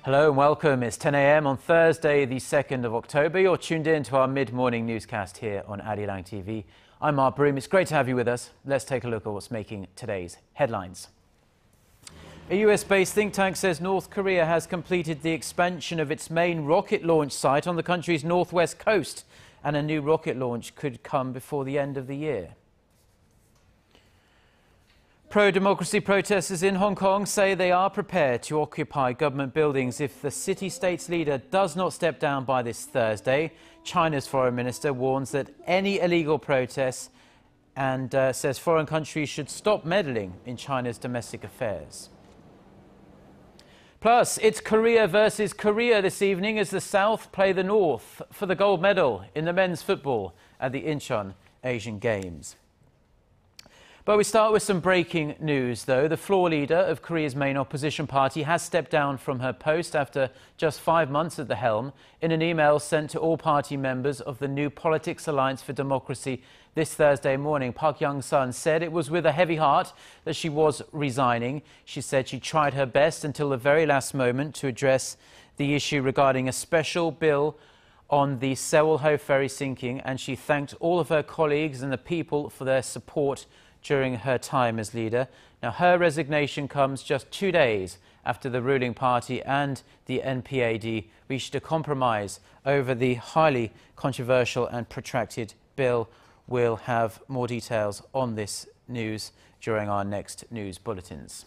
Hello and welcome. It's 10 a.m. on Thursday, the 2nd of October. You're tuned in to our mid-morning newscast here on Arirang TV. I'm Mark Broome. It's great to have you with us. Let's take a look at what's making today's headlines. A US-based think tank says North Korea has completed the expansion of its main rocket launch site on the country's northwest coast, and a new rocket launch could come before the end of the year. Pro-democracy protesters in Hong Kong say they are prepared to occupy government buildings if the city-state's leader does not step down by this Thursday. China's foreign minister warns that any illegal protests and says foreign countries should stop meddling in China's domestic affairs. Plus, it's Korea versus Korea this evening as the South play the North for the gold medal in the men's football at the Incheon Asian Games. But we start with some breaking news, though. The floor leader of Korea's main opposition party has stepped down from her post after just 5 months at the helm. In an email sent to all party members of the New Politics Alliance for Democracy this Thursday morning, Park Young-sun said it was with a heavy heart that she was resigning. She said she tried her best until the very last moment to address the issue regarding a special bill on the Sewol-ho ferry sinking, and she thanked all of her colleagues and the people for their support during her time as leader. Now, her resignation comes just 2 days after the ruling party and the NPAD reached a compromise over the highly controversial and protracted bill. We'll have more details on this news during our next news bulletins.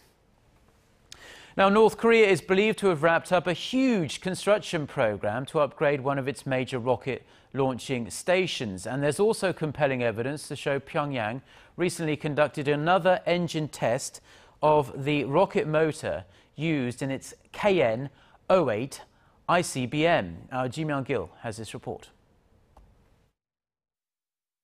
Now, North Korea is believed to have wrapped up a huge construction program to upgrade one of its major rocket launching stations. And there's also compelling evidence to show Pyongyang recently conducted another engine test of the rocket motor used in its KN-08 ICBM. Our Ji Myung-gil has this report.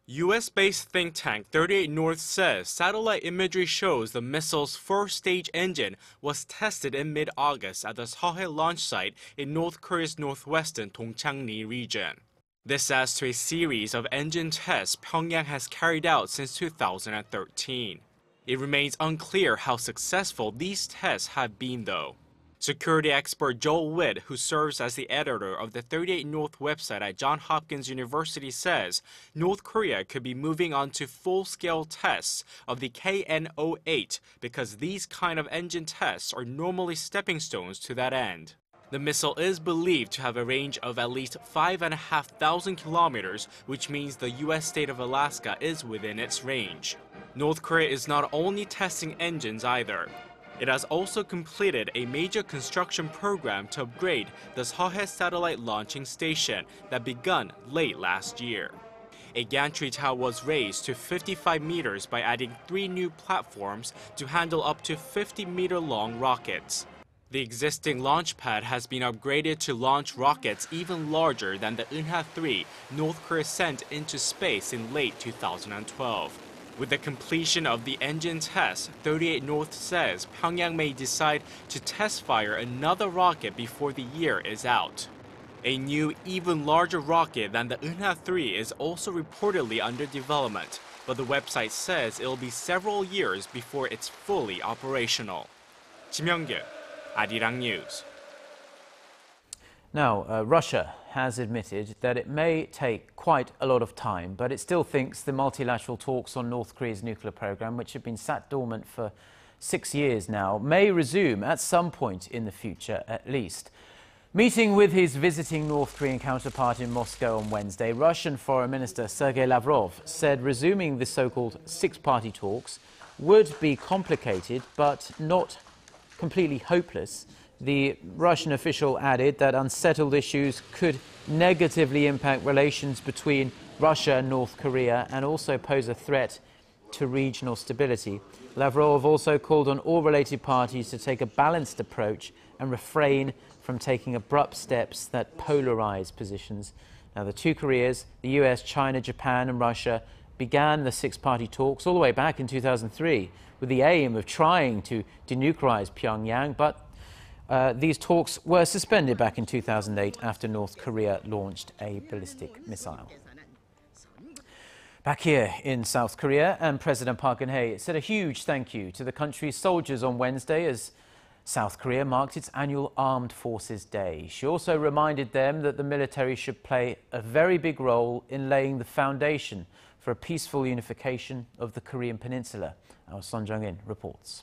US-based think tank 38 North says satellite imagery shows the missile's first-stage engine was tested in mid-August at the Seohae launch site in North Korea's northwestern Dongchangri region. This adds to a series of engine tests Pyongyang has carried out since 2013. It remains unclear how successful these tests have been, though. Security expert Joel Witt, who serves as the editor of the 38 North website at Johns Hopkins University, says North Korea could be moving on to full-scale tests of the KN-08 because these kind of engine tests are normally stepping stones to that end. The missile is believed to have a range of at least 5,500 kilometers, which means the U.S. state of Alaska is within its range. North Korea is not only testing engines either. It has also completed a major construction program to upgrade the Seohae satellite launching station that began late last year. A gantry tower was raised to 55 meters by adding 3 new platforms to handle up to 50-meter-long rockets. The existing launch pad has been upgraded to launch rockets even larger than the Unha-3 North Korea sent into space in late 2012. With the completion of the engine test, 38 North says Pyongyang may decide to test fire another rocket before the year is out. A new, even larger rocket than the Unha-3 is also reportedly under development, but the website says it'll be several years before it's fully operational. Ji Myung-gil, Arirang News. Now, Russia has admitted that it may take quite a lot of time, but it still thinks the multilateral talks on North Korea's nuclear program, which have been sat dormant for 6 years now, may resume at some point in the future at least. Meeting with his visiting North Korean counterpart in Moscow on Wednesday, Russian Foreign Minister Sergei Lavrov said resuming the so-called six-party talks would be complicated but not completely hopeless. The Russian official added that unsettled issues could negatively impact relations between Russia and North Korea and also pose a threat to regional stability. Lavrov also called on all related parties to take a balanced approach and refrain from taking abrupt steps that polarize positions. Now, the two Koreas, the US, China, Japan and Russia, began the six-party talks all the way back in 2003 with the aim of trying to denuclearize Pyongyang, but these talks were suspended back in 2008 after North Korea launched a ballistic missile. Back here in South Korea, and President Park Geun-hye said a huge thank you to the country's soldiers on Wednesday as South Korea marked its annual Armed Forces Day. She also reminded them that the military should play a very big role in laying the foundation for a peaceful unification of the Korean peninsula. Our Son Jung-in reports.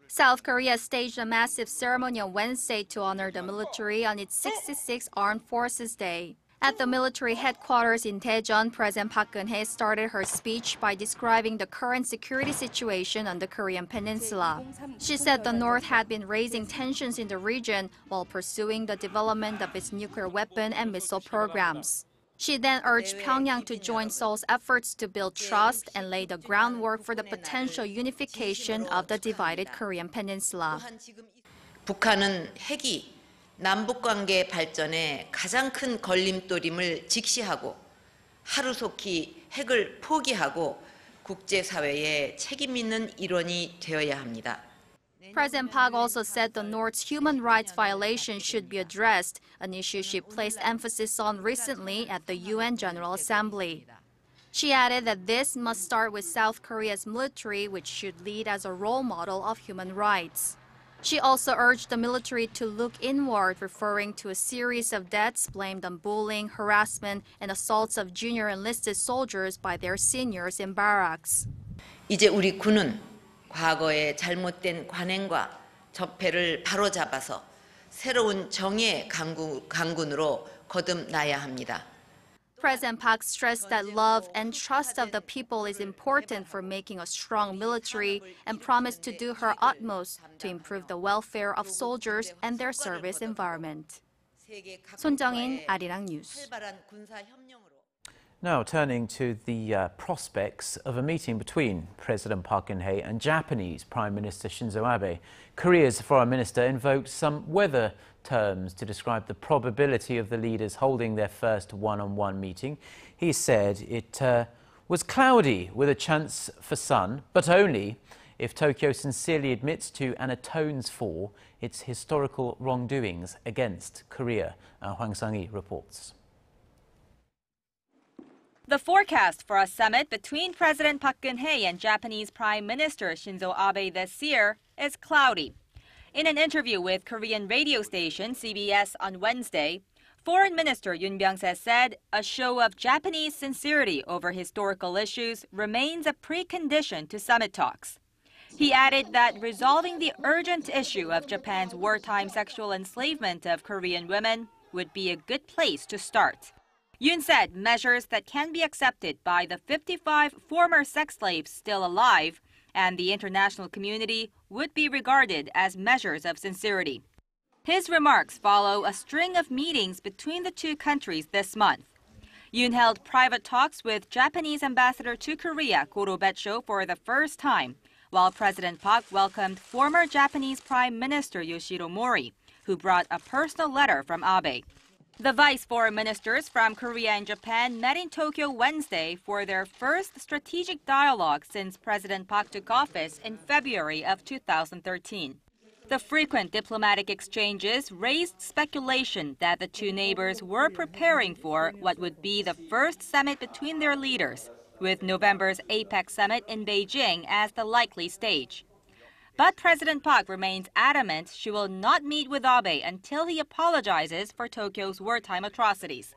South Korea staged a massive ceremony on Wednesday to honor the military on its 66th Armed Forces Day. At the military headquarters in Daejeon, President Park Geun-hye started her speech by describing the current security situation on the Korean peninsula. She said the North had been raising tensions in the region while pursuing the development of its nuclear weapon and missile programs. She then urged Pyongyang to join Seoul's efforts to build trust and lay the groundwork for the potential unification of the divided Korean peninsula. 북한은 핵이 남북관계 발전에 가장 큰 걸림돌임을 직시하고 하루속히 핵을 포기하고 국제사회에 책임 있는 일원이 되어야 합니다. President Park also said the North's human rights violations should be addressed, an issue she placed emphasis on recently at the UN General Assembly. She added that this must start with South Korea's military, which should lead as a role model of human rights. She also urged the military to look inward, referring to a series of deaths blamed on bullying, harassment, and assaults of junior enlisted soldiers by their seniors in barracks. 이제 우리 군은 과거의 잘못된 관행과 적폐를 바로잡아서 새로운 정의의 강군으로 거듭나야 합니다. President Park stressed that love and trust of the people is important for making a strong military and promised to do her utmost to improve the welfare of soldiers and their service environment. Son Jung-in, Arirang News. Now turning to the prospects of a meeting between President Park Geun-hye and Japanese Prime Minister Shinzo Abe. Korea's foreign minister invoked some weather terms to describe the probability of the leaders holding their first one-on-one meeting. He said it was cloudy with a chance for sun, but only if Tokyo sincerely admits to and atones for its historical wrongdoings against Korea. Hwang Sang-hee reports. The forecast for a summit between President Park Geun-hye and Japanese Prime Minister Shinzo Abe this year is cloudy. In an interview with Korean radio station CBS on Wednesday, Foreign Minister Yoon Byung-se said a show of Japanese sincerity over historical issues remains a precondition to summit talks. He added that resolving the urgent issue of Japan's wartime sexual enslavement of Korean women would be a good place to start. Yoon said measures that can be accepted by the 55 former sex slaves still alive and the international community would be regarded as measures of sincerity. His remarks follow a string of meetings between the two countries this month. Yoon held private talks with Japanese ambassador to Korea, Goro Betcho, for the first time, while President Park welcomed former Japanese Prime Minister Yoshiro Mori, who brought a personal letter from Abe. The vice foreign ministers from Korea and Japan met in Tokyo Wednesday for their first strategic dialogue since President Park took office in February of 2013. The frequent diplomatic exchanges raised speculation that the two neighbors were preparing for what would be the first summit between their leaders, with November's APEC summit in Beijing as the likely stage. But President Park remains adamant she will not meet with Abe until he apologizes for Tokyo's wartime atrocities.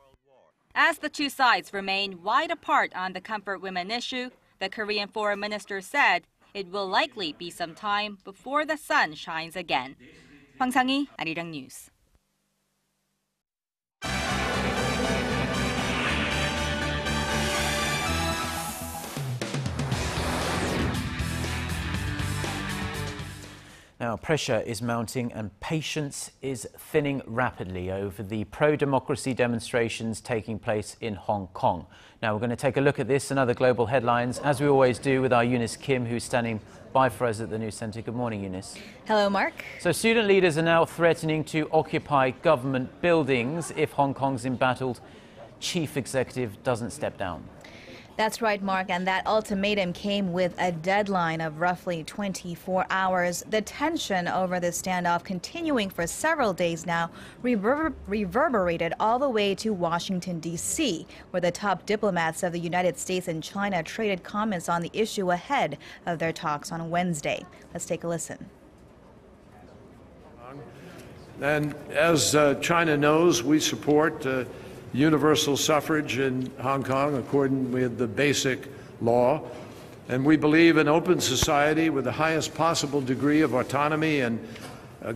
As the two sides remain wide apart on the comfort women issue, the Korean foreign minister said it will likely be some time before the sun shines again. Hwang Sang-hee, Arirang News. Now, pressure is mounting and patience is thinning rapidly over the pro-democracy demonstrations taking place in Hong Kong. Now, we're going to take a look at this and other global headlines, as we always do, with our Eunice Kim, who's standing by for us at the News Centre. Good morning, Eunice. Hello, Mark. So student leaders are now threatening to occupy government buildings if Hong Kong's embattled chief executive doesn't step down. That's right, Mark, and that ultimatum came with a deadline of roughly 24 hours. The tension over the standoff continuing for several days now reverberated all the way to Washington, D.C., where the top diplomats of the United States and China traded comments on the issue ahead of their talks on Wednesday. Let's take a listen. And as China knows, we support universal suffrage in Hong Kong according with the basic law. And we believe an open society with the highest possible degree of autonomy and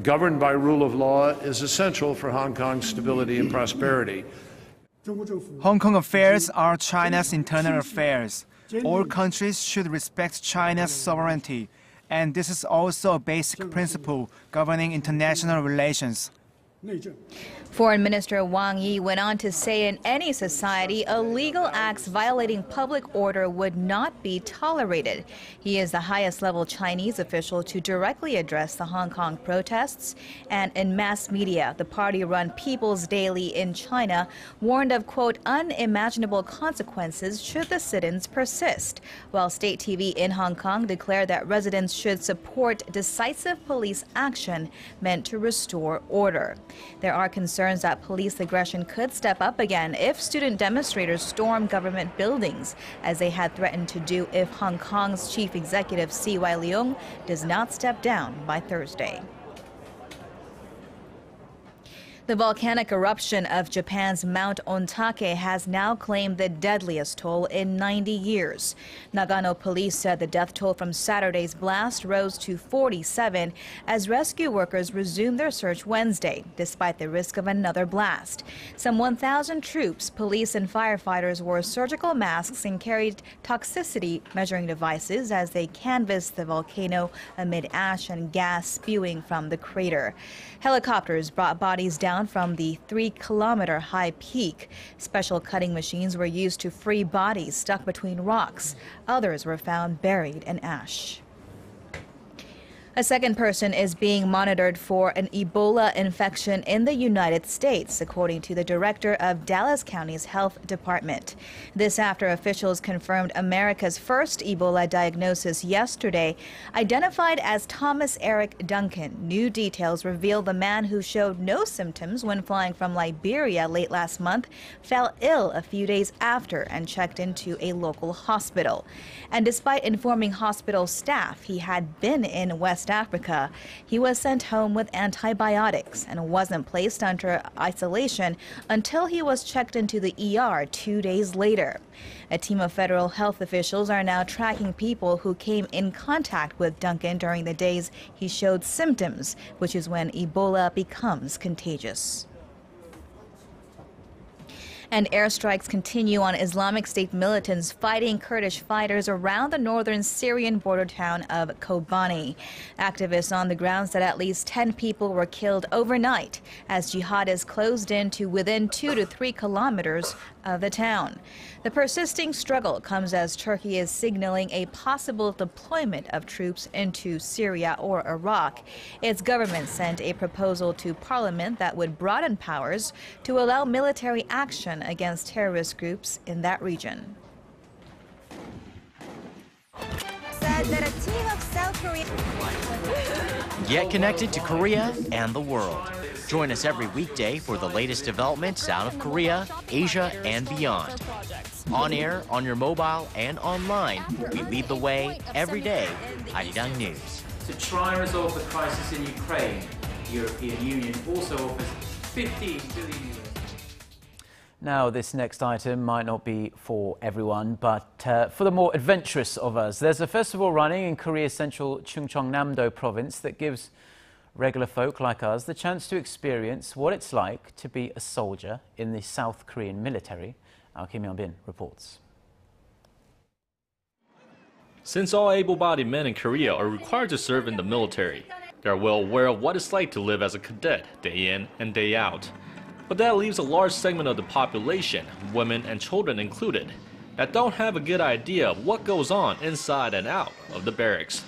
governed by rule of law is essential for Hong Kong's stability and prosperity. Hong Kong affairs are China's internal affairs. All countries should respect China's sovereignty, and this is also a basic principle governing international relations. Foreign Minister Wang Yi went on to say in any society, illegal acts violating public order would not be tolerated. He is the highest level Chinese official to directly address the Hong Kong protests. And in mass media, the party-run People's Daily in China warned of, quote, unimaginable consequences should the sit-ins persist, while state TV in Hong Kong declared that residents should support decisive police action meant to restore order. There are concerns that police aggression could step up again if student demonstrators storm government buildings, as they had threatened to do if Hong Kong's chief executive C.Y. Leung does not step down by Thursday. The volcanic eruption of Japan's Mount Ontake has now claimed the deadliest toll in 90 years. Nagano police said the death toll from Saturday's blast rose to 47 as rescue workers resumed their search Wednesday, despite the risk of another blast. Some 1,000 troops, police and firefighters wore surgical masks and carried toxicity measuring devices as they canvassed the volcano amid ash and gas spewing from the crater. Helicopters brought bodies down from the 3-kilometer high peak. Special cutting machines were used to free bodies stuck between rocks. Others were found buried in ash. A second person is being monitored for an Ebola infection in the United States, according to the director of Dallas County's health department. This after officials confirmed America's first Ebola diagnosis yesterday, identified as Thomas Eric Duncan. New details reveal the man who showed no symptoms when flying from Liberia late last month fell ill a few days after and checked into a local hospital. And despite informing hospital staff he had been in West Africa, he was sent home with antibiotics and wasn't placed under isolation until he was checked into the ER 2 days later. A team of federal health officials are now tracking people who came in contact with Duncan during the days he showed symptoms, which is when Ebola becomes contagious. And airstrikes continue on Islamic State militants fighting Kurdish fighters around the northern Syrian border town of Kobani. Activists on the ground said at least 10 people were killed overnight as jihadists closed in to within 2 to 3 kilometers of the town. The persisting struggle comes as Turkey is signaling a possible deployment of troops into Syria or Iraq. Its government sent a proposal to parliament that would broaden powers to allow military action against terrorist groups in that region. Said that a team of South Korea. Get connected to Korea and the world. Join us every weekday for the latest developments out of Korea, Asia, and beyond. On air, on your mobile, and online, we lead the way every day. ARIRANG News. To try and resolve the crisis in Ukraine, the European Union also offers 15 billion euros. Now, this next item might not be for everyone, but for the more adventurous of us. There's a festival running in Korea's central Chungcheongnam-do province that gives regular folk like us the chance to experience what it's like to be a soldier in the South Korean military. Our Kim Yeon-bin reports. Since all able-bodied men in Korea are required to serve in the military, they are well aware of what it's like to live as a cadet day in and day out. But that leaves a large segment of the population, women and children included, that don't have a good idea of what goes on inside and out of the barracks.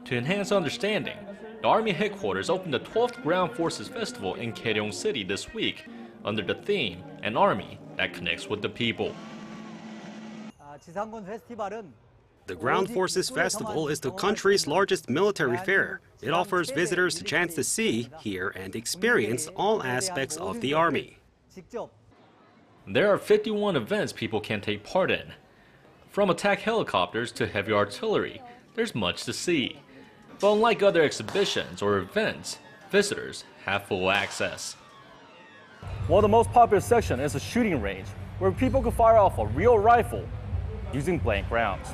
To enhance understanding, the Army headquarters opened the 12th Ground Forces Festival in Kaesong City this week under the theme, An Army That Connects with the People. The Ground Forces Festival is the country's largest military fair. It offers visitors the chance to see, hear, and experience all aspects of the Army. There are 51 events people can take part in. From attack helicopters to heavy artillery, there's much to see. But unlike other exhibitions or events, visitors have full access. One of the most popular sections is a shooting range, where people can fire off a real rifle using blank rounds.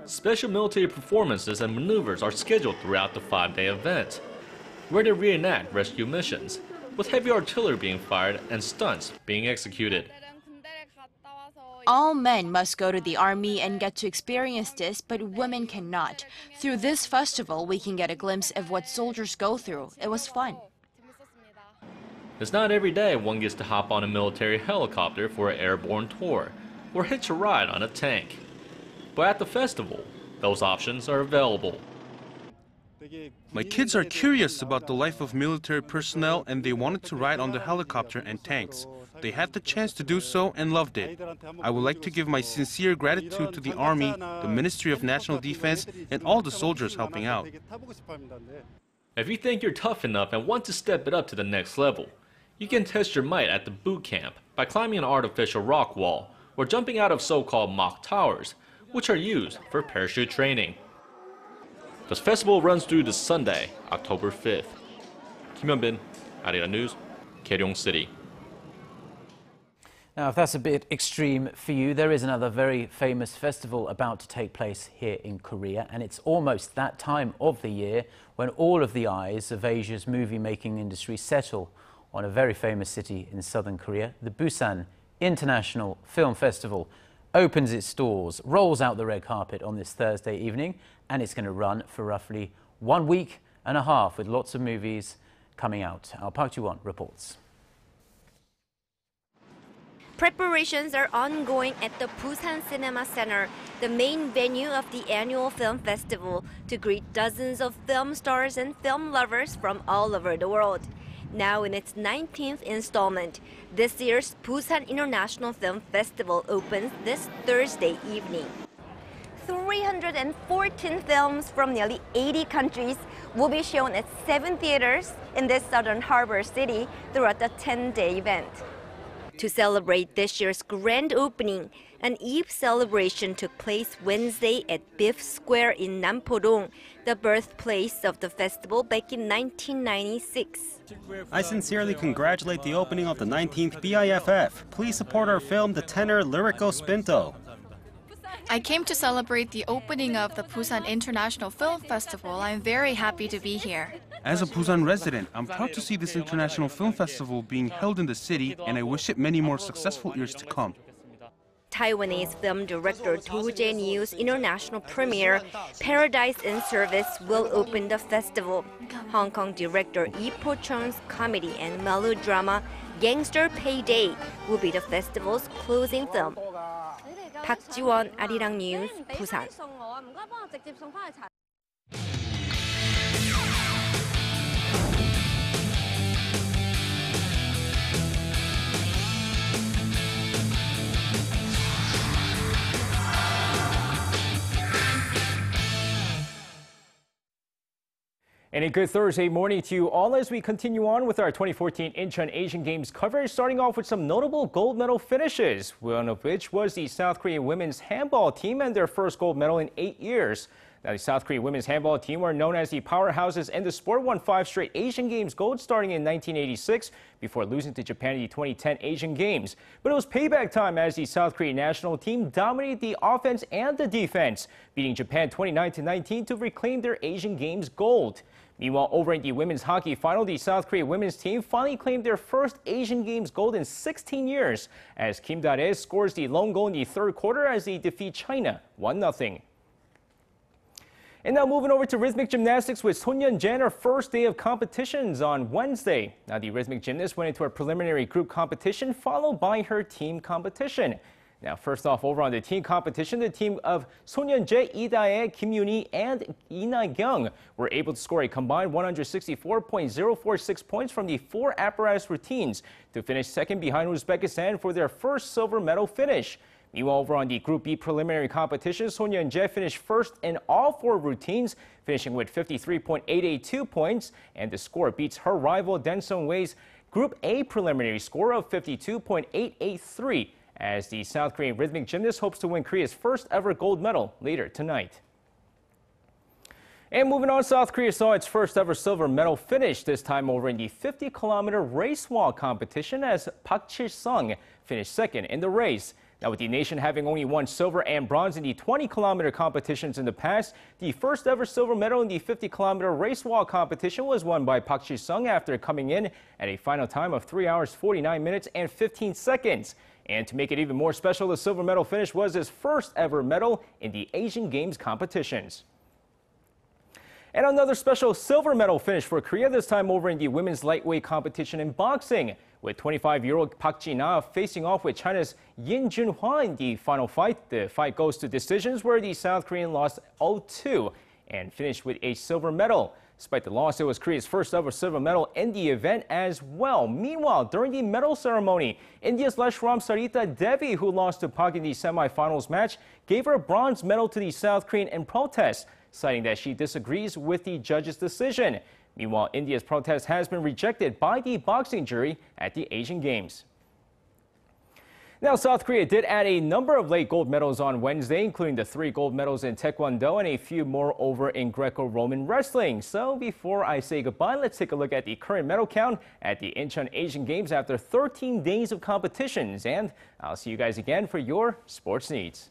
Special military performances and maneuvers are scheduled throughout the 5-day event, where they reenact rescue missions, with heavy artillery being fired and stunts being executed. All men must go to the army and get to experience this, but women cannot. Through this festival, we can get a glimpse of what soldiers go through. It was fun. It's not every day one gets to hop on a military helicopter for an airborne tour, or hitch a ride on a tank. But at the festival, those options are available. My kids are curious about the life of military personnel and they wanted to ride on the helicopter and tanks. They had the chance to do so and loved it. I would like to give my sincere gratitude to the Army, the Ministry of National Defense, and all the soldiers helping out. If you think you're tough enough and want to step it up to the next level, you can test your might at the boot camp by climbing an artificial rock wall or jumping out of so-called mock towers, which are used for parachute training. The festival runs through this Sunday, October 5th. Kim Hyun-bin, ARIRANG News, Gyeong City. Now, if that's a bit extreme for you, there is another very famous festival about to take place here in Korea, and it's almost that time of the year when all of the eyes of Asia's movie-making industry settle on a very famous city in southern Korea. The Busan International Film Festival opens its doors, rolls out the red carpet on this Thursday evening, and it's going to run for roughly 1 week and a half with lots of movies coming out. Our Park Ji-won reports. Preparations are ongoing at the Busan Cinema Center, the main venue of the annual film festival, to greet dozens of film stars and film lovers from all over the world. Now in its 19th installment, this year's Busan International Film Festival opens this Thursday evening. 314 films from nearly 80 countries will be shown at 7 theaters in this southern harbor city throughout the 10-day event. To celebrate this year's grand opening, an Eve celebration took place Wednesday at Biff Square in Nampodong, the birthplace of the festival back in 1996. I sincerely congratulate the opening of the 19th BIFF. Please support our film, The Tenor Lyrico Spinto. I came to celebrate the opening of the Busan International Film Festival. I'm very happy to be here. As a Busan resident, I'm proud to see this international film festival being held in the city, and I wish it many more successful years to come. Taiwanese film director Do Jae-ryu's international premiere, Paradise in Service, will open the festival. Hong Kong director Lee Po-chung's comedy and melodrama Gangster Payday will be the festival's closing film. Park Ji-won, ARIRANG News, Busan. And a good Thursday morning to you all as we continue on with our 2014 Incheon Asian Games coverage, starting off with some notable gold medal finishes, one of which was the South Korean women's handball team and their first gold medal in 8 years. Now, the South Korean women's handball team were known as the powerhouses in the sport, won 5 straight Asian Games gold starting in 1986 before losing to Japan in the 2010 Asian Games. But it was payback time as the South Korean national team dominated the offense and the defense, beating Japan 29-19 to reclaim their Asian Games gold. Meanwhile, over in the women's hockey final, the South Korean women's team finally claimed their first Asian Games gold in 16 years as Kim Da-rae scores the lone goal in the third quarter as they defeat China 1-0. And now moving over to rhythmic gymnastics with Son Yeon-jan, her first day of competitions on Wednesday. Now the rhythmic gymnast went into a preliminary group competition followed by her team competition. Now, first off, over on the team competition, the team of Sonyeonjae, Lee Dae, Kim Yoon-hee, and Lee Na-kyung were able to score a combined 164.046 points from the 4 apparatus routines to finish second behind Uzbekistan for their first silver medal finish. Meanwhile, over on the Group B preliminary competition, Sonyeonjae finished first in all 4 routines, finishing with 53.882 points, and the score beats her rival Den Sung-hwae's Group A preliminary score of 52.883. as the South Korean rhythmic gymnast hopes to win Korea's first ever gold medal later tonight. And moving on, South Korea saw its first ever silver medal finish, this time over in the 50-kilometer race walk competition as Park Chil-sung finished second in the race. Now, with the nation having only won silver and bronze in the 20-kilometer competitions in the past, the first ever silver medal in the 50-kilometer race walk competition was won by Park Chil-sung after coming in at a final time of 3 hours, 49 minutes, and 15 seconds. And to make it even more special, the silver medal finish was his first ever medal in the Asian Games competitions. And another special silver medal finish for Korea, this time over in the women's lightweight competition in boxing, with 25-year-old Park Ji-na facing off with China's Yin Jun-hwa in the final fight. The fight goes to decisions, where the South Korean lost 0-2 and finished with a silver medal. Despite the loss, it was Korea's first ever silver medal in the event as well. Meanwhile, during the medal ceremony, India's Leshram Sarita Devi, who lost to Park in the semifinals match, gave her a bronze medal to the South Korean in protest, citing that she disagrees with the judge's decision. Meanwhile, India's protest has been rejected by the boxing jury at the Asian Games. Now, South Korea did add a number of late gold medals on Wednesday, including the 3 gold medals in Taekwondo and a few more over in Greco-Roman wrestling. So before I say goodbye, let's take a look at the current medal count at the Incheon Asian Games after 13 days of competitions. And I'll see you guys again for your sports needs.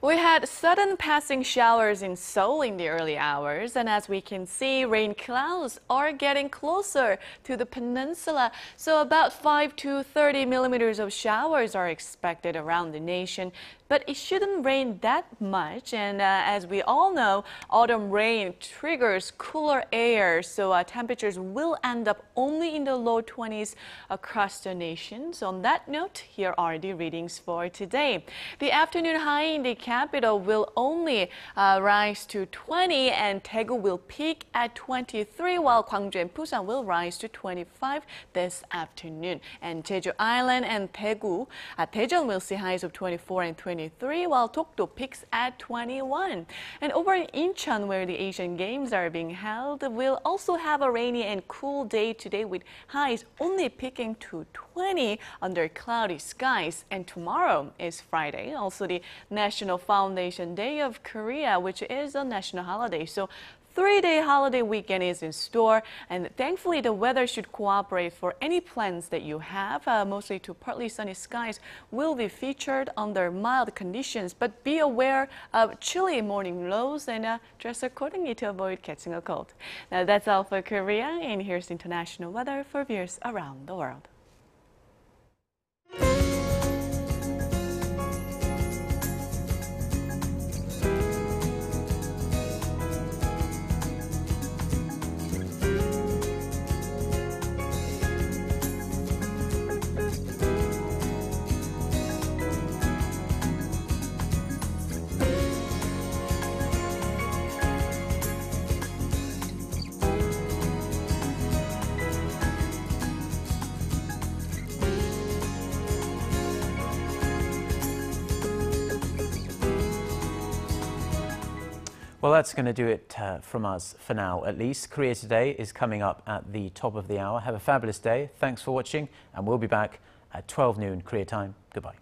We had sudden passing showers in Seoul in the early hours, and as we can see, rain clouds are getting closer to the peninsula. So about 5 to 30 millimeters of showers are expected around the nation. But it shouldn't rain that much, and as we all know, autumn rain triggers cooler air, so temperatures will end up only in the low 20s across the nation. So on that note, here are the readings for today. The afternoon high in the capital will only rise to 20, and Daegu will peak at 23, while Gwangju and Busan will rise to 25 this afternoon. And Jeju Island and Daegu, Daejeon will see highs of 24 and 23, while Dokdo peaks at 21. And over in Incheon, where the Asian Games are being held, we'll also have a rainy and cool day today, with highs only peaking to 20 under cloudy skies. And tomorrow is Friday, also the National Foundation Day of Korea, which is a national holiday. So 3-day holiday weekend is in store, and thankfully the weather should cooperate for any plans that you have. Mostly to partly sunny skies will be featured under mild conditions, but be aware of chilly morning lows and dress accordingly to avoid catching a cold. Now that's all for Korea, and here's international weather for viewers around the world. Well, that's going to do it from us for now, at least. Korea Today is coming up at the top of the hour. Have a fabulous day. Thanks for watching, and we'll be back at 12 noon Korea time. Goodbye.